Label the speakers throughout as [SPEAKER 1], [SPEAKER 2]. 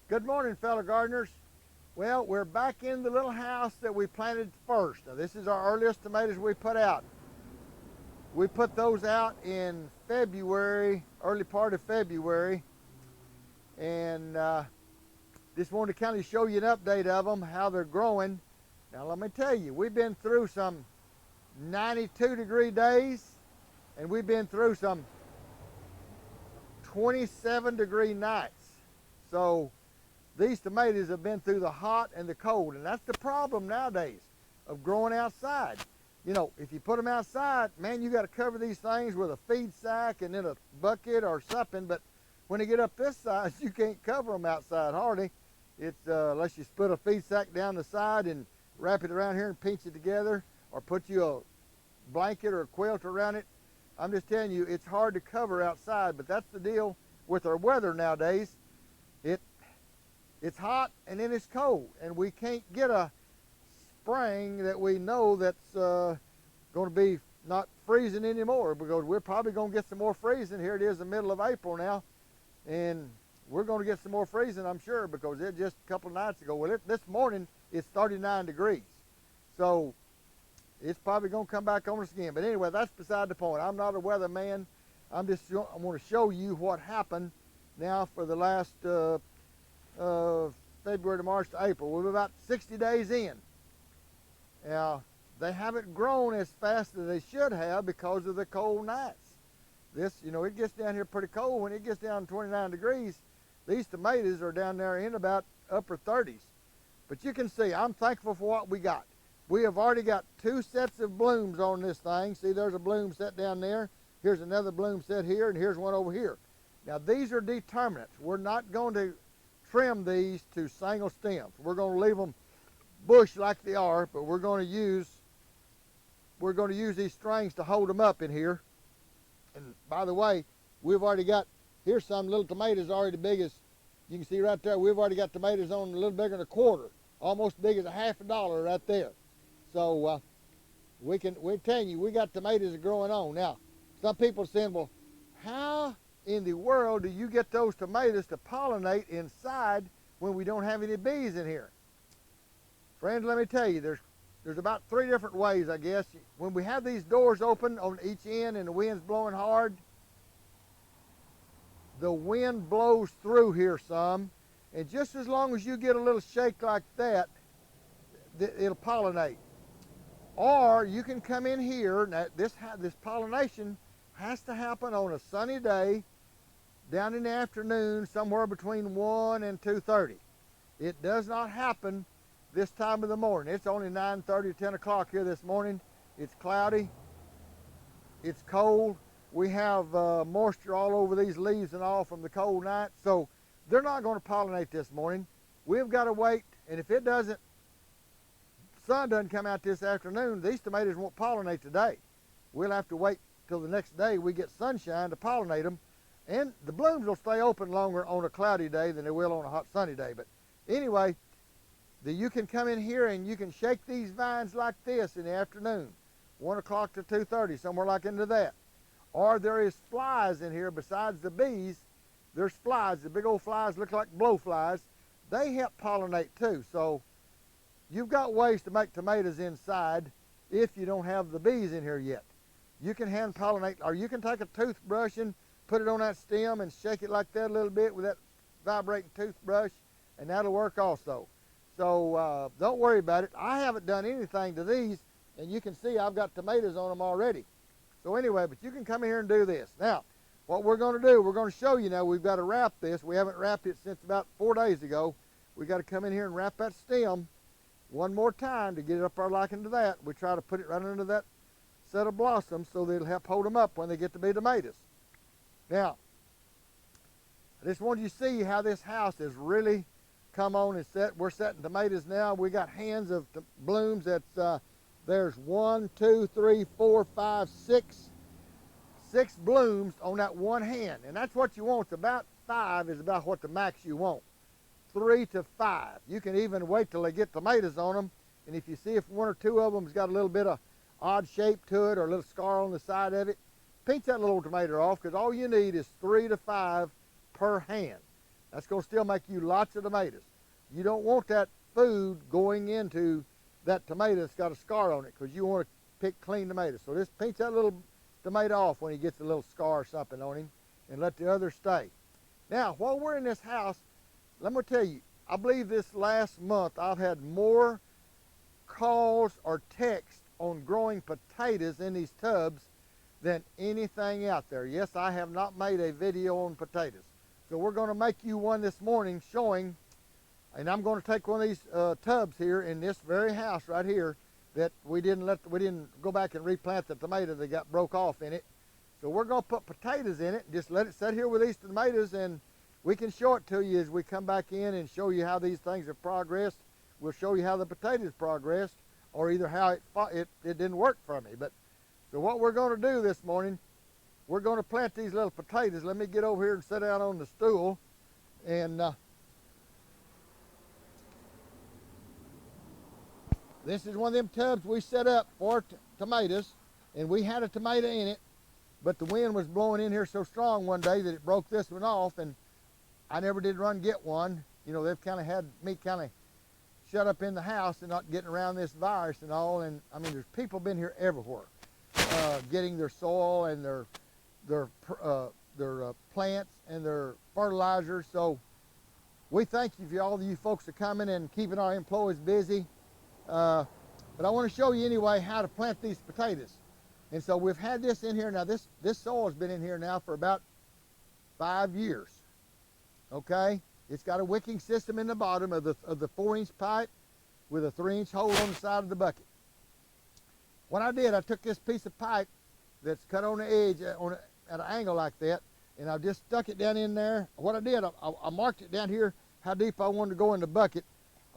[SPEAKER 1] Good morning, fellow gardeners. Well, we're back in the little house that we planted first. Now, this is our earliest tomatoes we put out. We put those out in February, early part of February, and just wanted to kind of show you an update of them, how they're growing. Now, let me tell you, we've been through some 92-degree days, and we've been through some 27-degree nights. So these tomatoes have been through the hot and the cold, and that's the problem nowadays of growing outside. You know, if you put them outside, man, you got to cover these things with a feed sack and then a bucket or something, but when they get up this size, you can't cover them outside hardly. It's unless you split a feed sack down the side and wrap it around here and pinch it together, or put you a blanket or a quilt around it. I'm just telling you, it's hard to cover outside, but that's the deal with our weather nowadays. It's hot and then it's cold, and we can't get a spring that we know that's going to be not freezing anymore, because we're probably going to get some more freezing. Here it is the middle of April now, and we're going to get some more freezing, I'm sure, because it just a couple of nights ago, well, this morning it's 39 degrees. So it's probably going to come back on us again. But anyway, that's beside the point. I'm not a weatherman. I want to show you what happened now for the last February to March to April. We're about 60 days in. Now, they haven't grown as fast as they should have because of the cold nights. This, you know, it gets down here pretty cold. When it gets down to 29 degrees, these tomatoes are down there in about upper 30s. But you can see, I'm thankful for what we got. We have already got 2 sets of blooms on this thing. See, there's a bloom set down there. Here's another bloom set here, and here's one over here. Now, these are determinants. We're not going to trim these to single stems. We're going to leave them bush like they are, but we're going to use these strings to hold them up in here. And by the way, we've already got, here's some little tomatoes already big as, you can see right there, we've already got tomatoes on a little bigger than a quarter, almost big as a $50 right there. So we're telling you, we got tomatoes growing on. Now, some people are saying, well, how in the world do you get those tomatoes to pollinate inside when we don't have any bees in here? Friends, let me tell you, there's about 3 different ways, I guess. When we have these doors open on each end and the wind's blowing hard, the wind blows through here some, and just as long as you get a little shake like that, it'll pollinate. Or you can come in here. Now, this pollination has to happen on a sunny day down in the afternoon, somewhere between 1 and 2:30. It does not happen this time of the morning. It's only 9:30 or 10 o'clock here this morning. It's cloudy. It's cold. We have moisture all over these leaves and all from the cold night. So they're not going to pollinate this morning. We've got to wait, and if sun doesn't come out this afternoon, these tomatoes won't pollinate today. We'll have to wait till the next day we get sunshine to pollinate them. And the blooms will stay open longer on a cloudy day than they will on a hot sunny day. But anyway, you can come in here and you can shake these vines like this in the afternoon, 1 o'clock to 2:30, somewhere like into that. Or there is flies in here besides the bees. There's flies. The big old flies look like blowflies. They help pollinate too. So you've got ways to make tomatoes inside if you don't have the bees in here yet. You can hand pollinate, or you can take a toothbrush and put it on that stem and shake it like that a little bit with that vibrating toothbrush, and that'll work also. So don't worry about it. I haven't done anything to these, and you can see I've got tomatoes on them already. So anyway, but you can come in here and do this. Now, what we're going to do, we're going to show you now, we've got to wrap this. We haven't wrapped it since about 4 days ago. We've got to come in here and wrap that stem one more time to get it up our liking to that. We try to put it right under that set of blossoms so that it'll help hold them up when they get to be tomatoes. Now, I just wanted you to see how this house has really come on and set. We're setting tomatoes now. We got hands of blooms. There's 1, 2, 3, 4, 5, 6 blooms on that one hand, and that's what you want. It's about 5 is about what the max you want. 3 to 5. You can even wait till they get tomatoes on them, and if you see if 1 or 2 of them's got a little bit of odd shape to it or a little scar on the side of it, pinch that little tomato off, because all you need is 3 to 5 per hand. That's going to still make you lots of tomatoes. You don't want that food going into that tomato that's got a scar on it, because you want to pick clean tomatoes. So just pinch that little tomato off when he gets a little scar or something on him, and let the others stay. Now, while we're in this house, let me tell you, I believe this last month I've had more calls or texts on growing potatoes in these tubs than anything out there. Yes, I have not made a video on potatoes. So we're going to make you one this morning showing, and I'm going to take one of these tubs here in this very house right here that we didn't go back and replant the tomato that got broke off in it. So we're going to put potatoes in it and just let it sit here with these tomatoes, and we can show it to you as we come back in and show you how these things have progressed. We'll show you how the potatoes progressed, or either how it didn't work for me. But so what we're going to do this morning, we're going to plant these little potatoes. Let me get over here and sit down on the stool. And this is one of them tubs we set up for tomatoes, and we had a tomato in it, but the wind was blowing in here so strong one day that it broke this one off, and I never did run get one. You know, they've kind of had me kind of shut up in the house and not getting around this virus and all. And I mean, there's people been here everywhere, getting their soil and their plants and their fertilizers. So we thank you for all of you folks are coming and keeping our employees busy. But I want to show you anyway how to plant these potatoes. And so we've had this in here now. This soil has been in here now for about 5 years. Okay, it's got a wicking system in the bottom of the 4-inch pipe with a 3-inch hole on the side of the bucket. What I did, I took this piece of pipe that's cut on the edge at an angle like that, and I just stuck it down in there. What I did, I marked it down here how deep I wanted to go in the bucket.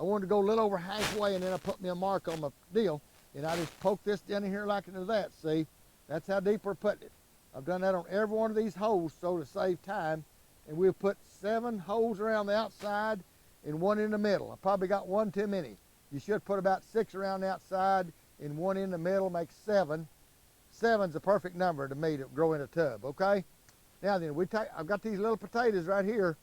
[SPEAKER 1] I wanted to go a little over halfway, and then I put me a mark on my deal, and I just poked this down in here like into that. See, that's how deep we're putting it. I've done that on every one of these holes so to save time, and we'll put 7 holes around the outside and 1 in the middle. I probably got 1 too many. You should put about 6 around the outside and 1 in the middle, makes 7. 7's a perfect number to me to grow in a tub, okay? Now then, I've got these little potatoes right here,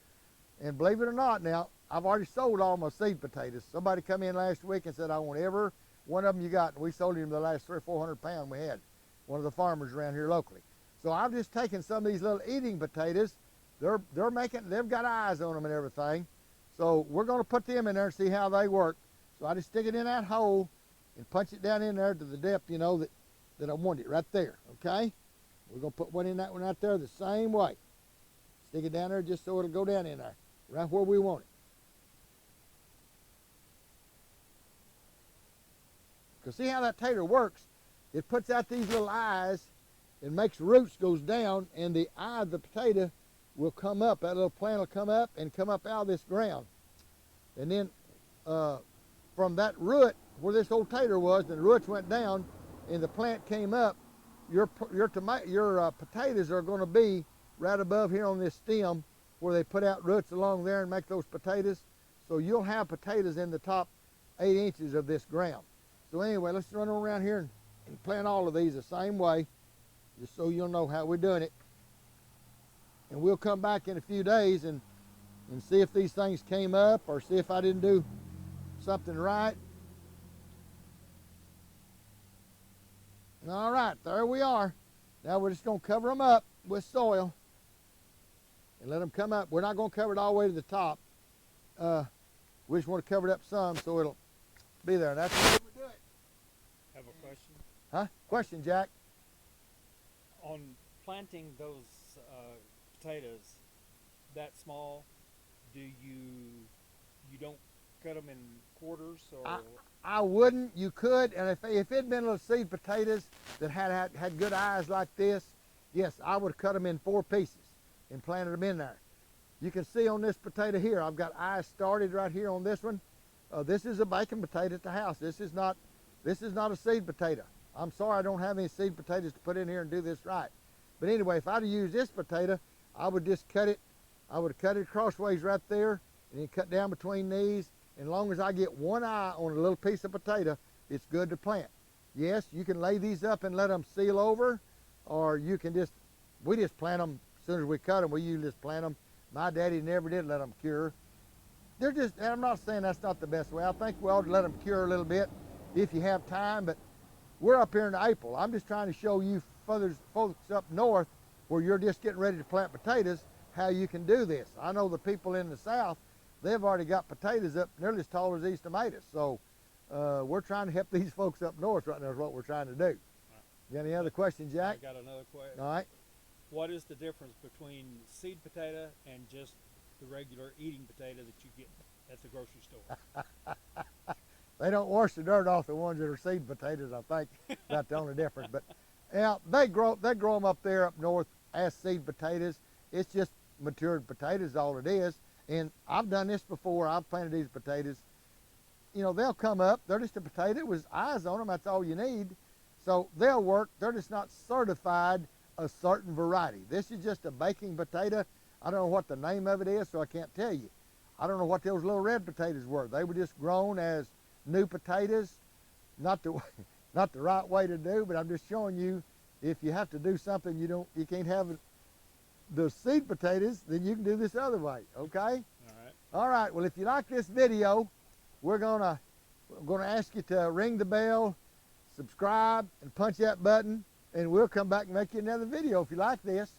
[SPEAKER 1] and believe it or not now, I've already sold all my seed potatoes. Somebody come in last week and said, I want every one of them you got, and we sold him the last 300 or 400 pounds we had, one of the farmers around here locally. So I've just taken some of these little eating potatoes. They've got eyes on them and everything. So we're going to put them in there and see how they work. So I just stick it in that hole and punch it down in there to the depth, you know, that I want it right there, okay? We're going to put one in that one right there the same way. Stick it down there just so it'll go down in there, right where we want it. Because see how that tater works? It puts out these little eyes and makes roots goes down, and the eye of the potato will come up. That little plant will come up and come up out of this ground. And then from that root, where this old tater was, the roots went down and the plant came up, your potatoes are going to be right above here on this stem where they put out roots along there and make those potatoes. So you'll have potatoes in the top 8 inches of this ground. So anyway, let's run around here and plant all of these the same way, just so you'll know how we're doing it. And we'll come back in a few days and see if these things came up or see if I didn't do something right. All right, there we are. Now we're just going to cover them up with soil and let them come up. We're not going to cover it all the way to the top. We just want to cover it up some so it'll be there. That's the way we do it.
[SPEAKER 2] Have a question?
[SPEAKER 1] Huh? Question, Jack?
[SPEAKER 2] On planting those potatoes that small, you don't cut them in quarters, or?
[SPEAKER 1] I wouldn't. You could, and if it'd been little seed potatoes that had good eyes like this, yes, I would cut them in 4 pieces and planted them in there. You can see on this potato here, I've got eyes started right here on this one. This is a bacon potato at the house. This is not a seed potato. I'm sorry I don't have any seed potatoes to put in here and do this right. But anyway, if I'd have used this potato, I would just cut it. I would have cut it crossways right there and then cut down between these. And as long as I get one eye on a little piece of potato, it's good to plant. Yes, you can lay these up and let them seal over, or you can we just plant them as soon as we cut them. We usually just plant them My daddy never did let them cure. They're just, and I'm not saying that's not the best way. I think we ought to let them cure a little bit if you have time, but we're up here in April. I'm just trying to show you folks up north where you're just getting ready to plant potatoes how you can do this. I know the people in the south, they've already got potatoes up nearly as tall as these tomatoes. So we're trying to help these folks up north right now is what we're trying to do. You got any other questions, Jack?
[SPEAKER 2] I got another question.
[SPEAKER 1] All right.
[SPEAKER 2] What is the difference between seed potato and just the regular eating potato that you get at the grocery store?
[SPEAKER 1] They don't wash the dirt off the ones that are seed potatoes, I think. That's the only difference. But yeah, they grow them up there up north as seed potatoes. It's just matured potatoes, all it is. And I've done this before. I've planted these potatoes. You know, they'll come up. They're just a potato with eyes on them. That's all you need. So they'll work. They're just not certified a certain variety. This is just a baking potato. I don't know what the name of it is, so I can't tell you. I don't know what those little red potatoes were. They were just grown as new potatoes. Not the right way to do, but I'm just showing you if you have to do something you can't have the seed potatoes, then you can do this other way, okay?
[SPEAKER 2] All right.
[SPEAKER 1] All right, well, if you like this video, we're gonna ask you to ring the bell, subscribe, and punch that button, and we'll come back and make you another video if you like this.